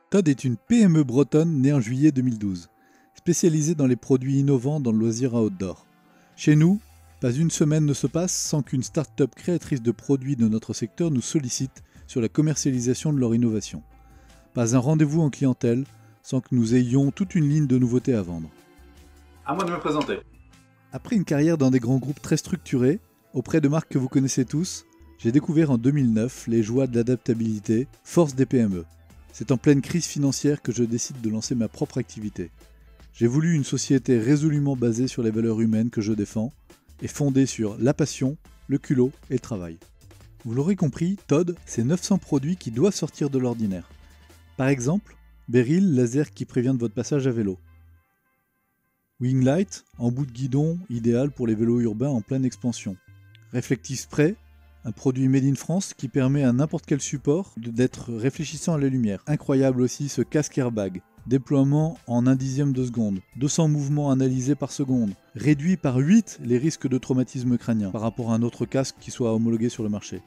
Todd est une PME bretonne née en juillet 2012, spécialisée dans les produits innovants dans le loisir à outdoor. Chez nous, pas une semaine ne se passe sans qu'une start-up créatrice de produits de notre secteur nous sollicite sur la commercialisation de leur innovation. Pas un rendez-vous en clientèle sans que nous ayons toute une ligne de nouveautés à vendre. À moi de me présenter. Après une carrière dans des grands groupes très structurés, auprès de marques que vous connaissez tous, j'ai découvert en 2009 les joies de l'adaptabilité, force des PME. C'est en pleine crise financière que je décide de lancer ma propre activité. J'ai voulu une société résolument basée sur les valeurs humaines que je défends et fondée sur la passion, le culot et le travail. Vous l'aurez compris, Todd, c'est 900 produits qui doivent sortir de l'ordinaire. Par exemple, Beryl, laser qui prévient de votre passage à vélo. Winglight, embout de guidon idéal pour les vélos urbains en pleine expansion. Reflective Spray, un produit made in France qui permet à n'importe quel support d'être réfléchissant à la lumière. Incroyable aussi ce casque airbag. Déploiement en 1/10 de seconde. 200 mouvements analysés par seconde. Réduit par 8 les risques de traumatisme crânien par rapport à un autre casque qui soit homologué sur le marché.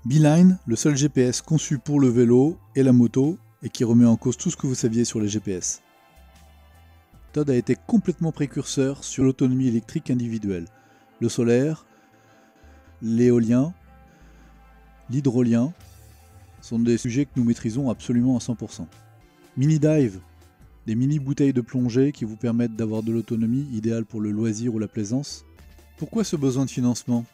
Beeline, le seul GPS conçu pour le vélo et la moto et qui remet en cause tout ce que vous saviez sur les GPS. Todd a été complètement précurseur sur l'autonomie électrique individuelle. Le solaire, l'éolien, l'hydrolien sont des sujets que nous maîtrisons absolument à 100%. Mini Dive, des mini bouteilles de plongée qui vous permettent d'avoir de l'autonomie idéale pour le loisir ou la plaisance. Pourquoi ce besoin de financement ?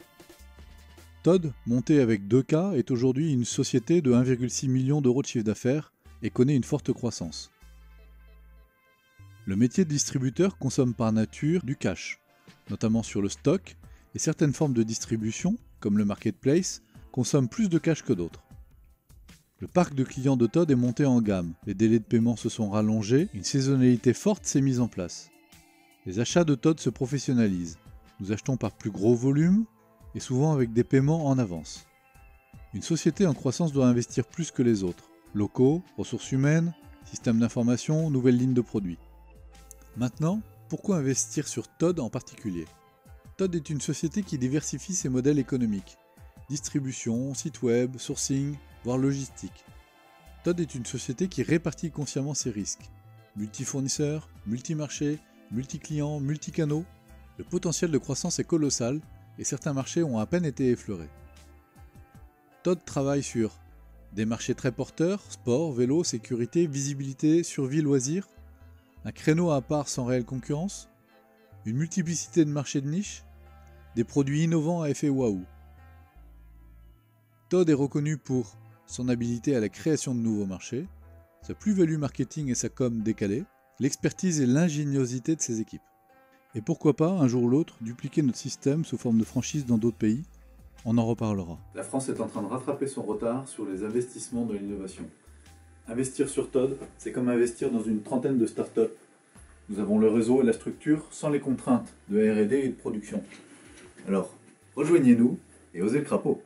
Todd, monté avec 2K, est aujourd'hui une société de 1,6 million d'euros de chiffre d'affaires et connaît une forte croissance. Le métier de distributeur consomme par nature du cash, notamment sur le stock, et certaines formes de distribution, comme le marketplace, consomment plus de cash que d'autres. Le parc de clients de Todd est monté en gamme, les délais de paiement se sont rallongés, une saisonnalité forte s'est mise en place. Les achats de Todd se professionnalisent. Nous achetons par plus gros volume et souvent avec des paiements en avance. Une société en croissance doit investir plus que les autres. Locaux, ressources humaines, système d'information, nouvelles lignes de produits. Maintenant, pourquoi investir sur Todd en particulier ? Todd est une société qui diversifie ses modèles économiques. Distribution, site web, sourcing, voire logistique. Todd est une société qui répartit consciemment ses risques. Multi-fournisseurs, multi-marchés, multi-clients, multi-canaux. Le potentiel de croissance est colossal et certains marchés ont à peine été effleurés. Todd travaille sur des marchés très porteurs, sport, vélo, sécurité, visibilité, survie, loisirs, un créneau à part sans réelle concurrence, une multiplicité de marchés de niche, des produits innovants à effet waouh. Todd est reconnu pour son habilité à la création de nouveaux marchés, sa plus-value marketing et sa com décalée, l'expertise et l'ingéniosité de ses équipes. Et pourquoi pas, un jour ou l'autre, dupliquer notre système sous forme de franchise dans d'autres pays ? On en reparlera. La France est en train de rattraper son retard sur les investissements dans l'innovation. Investir sur Todd, c'est comme investir dans une trentaine de startups. Nous avons le réseau et la structure sans les contraintes de R&D et de production. Alors, rejoignez-nous et osez le crapaud.